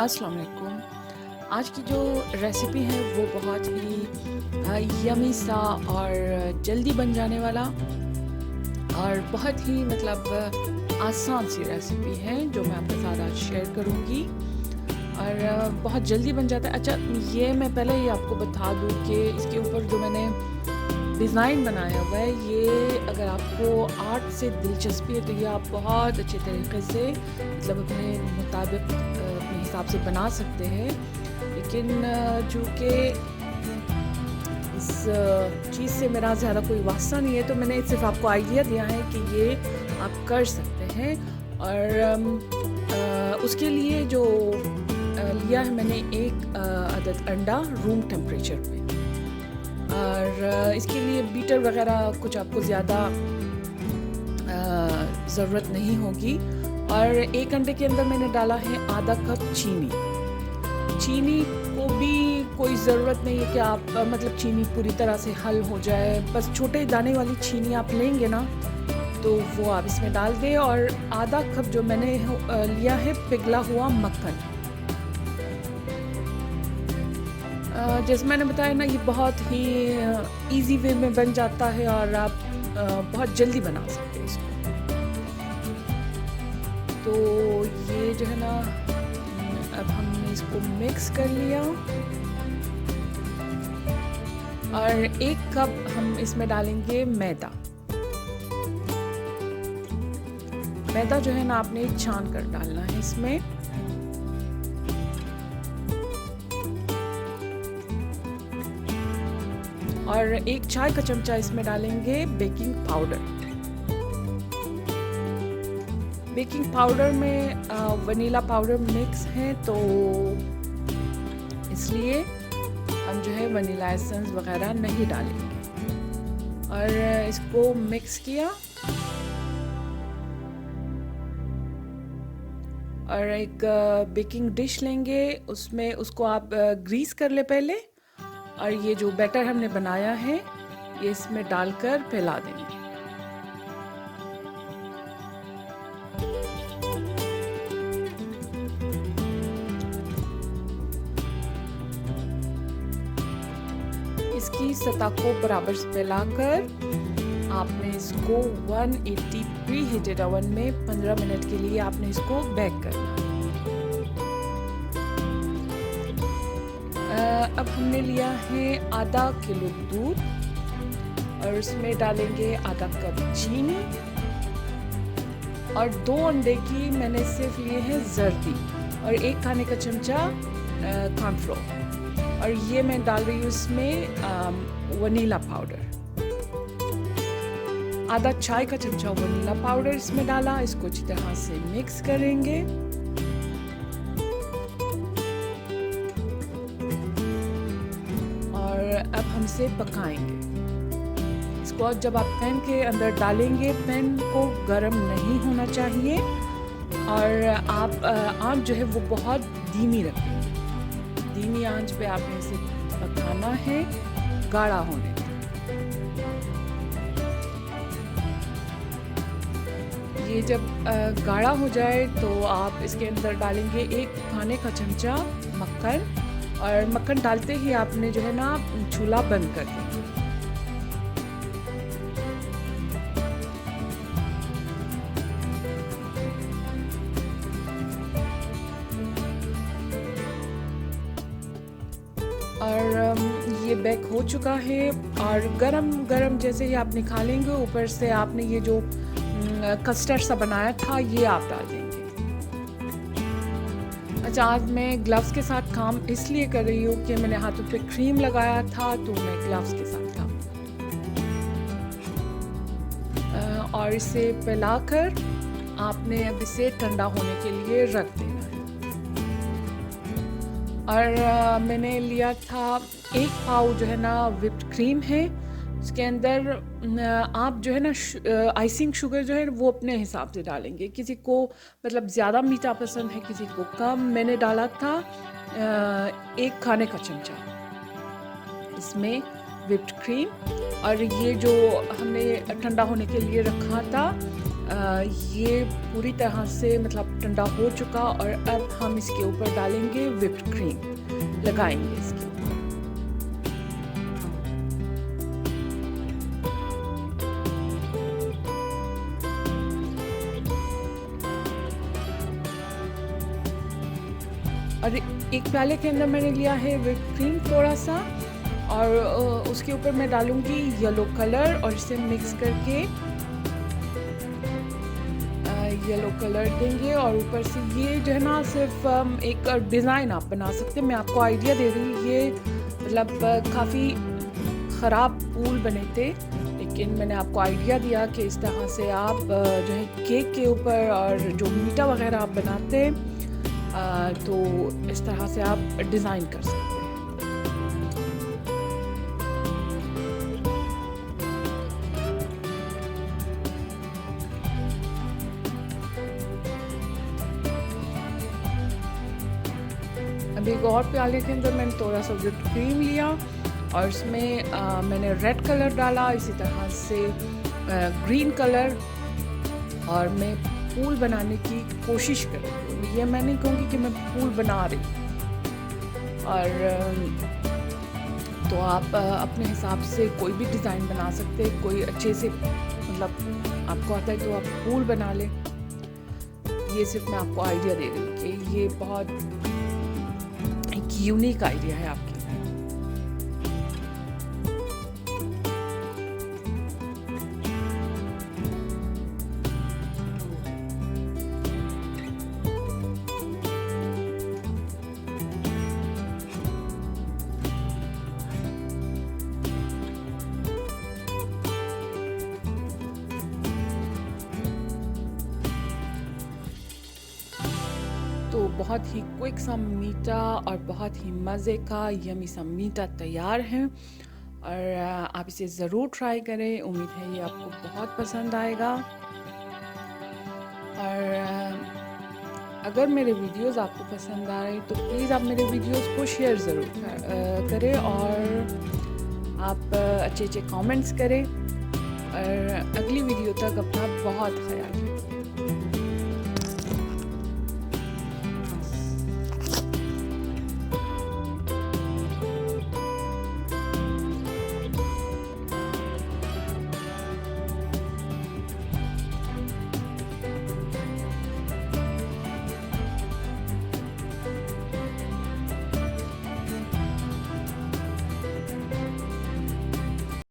अस्सलाम वालेकुम। आज की जो रेसिपी है वो बहुत ही यमी सा और जल्दी बन जाने वाला और बहुत ही आसान सी रेसिपी है जो मैं आपके साथ आज शेयर करूँगी और बहुत जल्दी बन जाता है। अच्छा, ये मैं पहले ही आपको बता दूँ कि इसके ऊपर जो मैंने डिज़ाइन बनाया हुआ है, ये अगर आपको आर्ट से दिलचस्पी है तो ये आप बहुत अच्छे तरीके से अपने मुताबिक अपने हिसाब से बना सकते हैं। लेकिन चूँकि इस चीज़ से मेरा ज़्यादा कोई वास्ता नहीं है, तो मैंने सिर्फ़ आपको आइडिया दिया है कि ये आप कर सकते हैं। और उसके लिए जो लिया है मैंने एक अदद अंडा रूम टेम्परेचर पे, और इसके लिए बीटर वग़ैरह कुछ आपको ज़्यादा ज़रूरत नहीं होगी। और 1 घंटे के अंदर मैंने डाला है आधा कप चीनी। चीनी को भी कोई ज़रूरत नहीं है कि आप चीनी पूरी तरह से हल हो जाए, बस छोटे दाने वाली चीनी आप लेंगे ना तो वो आप इसमें डाल दें। और आधा कप जो मैंने लिया है पिघला हुआ मक्खन। जैसे मैंने बताया ना, ये बहुत ही इजी वे में बन जाता है और आप बहुत जल्दी बना सकते हैं इसको। तो ये जो है ना, अब हमने इसको मिक्स कर लिया और 1 कप हम इसमें डालेंगे मैदा। मैदा जो है ना, आपने छान कर डालना है इसमें। और 1 चाय का चमचा इसमें डालेंगे बेकिंग पाउडर। बेकिंग पाउडर में वनीला पाउडर मिक्स है, तो इसलिए हम जो है वनीला एसेंस वगैरह नहीं डालेंगे। और इसको मिक्स किया और एक बेकिंग डिश लेंगे, उसमें उसको आप ग्रीस कर ले पहले, और ये जो बैटर हमने बनाया है ये इसमें डालकर फैला देंगे। इसकी सतह को बराबर से फैलाकर आपने इसको 180 प्री हीटेड ओवन में 15 मिनट के लिए आपने इसको बेक करना है। अब हमने लिया है आधा किलो दूध और इसमें डालेंगे आधा कप चीनी और 2 अंडे की मैंने सिर्फ लिए हैं जर्दी और 1 खाने का चमचा कॉर्नफ्लोर। और ये मैं डाल रही हूँ इसमें वनीला पाउडर। आधा चाय का चमचा वनीला पाउडर इसमें डाला, इसको अच्छी तरह से मिक्स करेंगे। अब हम इसे पकाएंगे। इसको जब आप पैन के अंदर डालेंगे, पैन को गर्म नहीं होना चाहिए और आप आंच जो है वो बहुत धीमी रखेंगे। धीमी आंच पे आपने इसे पकाना है गाढ़ा होने तक। ये जब गाढ़ा हो जाए तो आप इसके अंदर डालेंगे 1 खाने का चमचा मक्खन, और मक्खन डालते ही आपने जो है ना चूल्हा बंद कर देना। और ये बेक हो चुका है और गरम गरम जैसे ही आप निकालेंगे, ऊपर से आपने ये जो कस्टर्ड सा बनाया था ये आप डाल देंगे। अच्छा, आज मैं ग्लव्स के साथ काम इसलिए कर रही हूँ कि मैंने हाथों पे क्रीम लगाया था, तो मैं ग्लव्स के साथ काम। और इसे फैलाकर आपने अब इसे ठंडा होने के लिए रख देना है। और मैंने लिया था 1 पाव जो है ना व्हिप्ड क्रीम है, उसके अंदर आप जो है ना आइसिंग शुगर जो है वो अपने हिसाब से डालेंगे। किसी को ज़्यादा मीठा पसंद है, किसी को कम। मैंने डाला था 1 खाने का चमचा इसमें व्हिप्ड क्रीम। और ये जो हमने ठंडा होने के लिए रखा था ये पूरी तरह से मतलब ठंडा हो चुका और अब हम इसके ऊपर डालेंगे व्हिप्ड क्रीम, लगाएंगे इसके ऊपर। और एक प्याले के अंदर मैंने लिया है व्हिप्ड क्रीम थोड़ा सा, और उसके ऊपर मैं डालूंगी येलो कलर और इसे मिक्स करके येलो कलर देंगे। और ऊपर से ये जो है ना सिर्फ एक डिज़ाइन आप बना सकते हैं। मैं आपको आइडिया दे रही हूँ, ये मतलब काफ़ी ख़राब फूल बने थे, लेकिन मैंने आपको आइडिया दिया कि इस तरह से आप जो है केक के ऊपर और जो मीठा वगैरह आप बनाते हैं तो इस तरह से आप डिज़ाइन कर सकते हैं। अब एक और प्याले के अंदर मैंने थोड़ा सा व्हिप्ड क्रीम लिया और इसमें मैंने रेड कलर डाला, इसी तरह से ग्रीन कलर, और मैं फूल बनाने की कोशिश कर रही हूँ। ये मैं नहीं कहूँगी कि मैं फूल बना रही हूँ। और तो आप अपने हिसाब से कोई भी डिज़ाइन बना सकते हैं, कोई अच्छे से मतलब आपको आता है तो आप फूल बना लें। ये सिर्फ मैं आपको आइडिया दे रही हूँ कि ये बहुत एक यूनिक आइडिया है आपके लिए। तो बहुत ही क्विक सा मीठा और बहुत ही मज़े का यमी सा मीठा तैयार है, और आप इसे ज़रूर ट्राई करें। उम्मीद है ये आपको बहुत पसंद आएगा। और अगर मेरे वीडियोस आपको पसंद आ रहे हैं तो प्लीज़ आप मेरे वीडियोस को शेयर ज़रूर करें, और आप अच्छे अच्छे कमेंट्स करें। और अगली वीडियो तक अपना बहुत ख्याल रखें।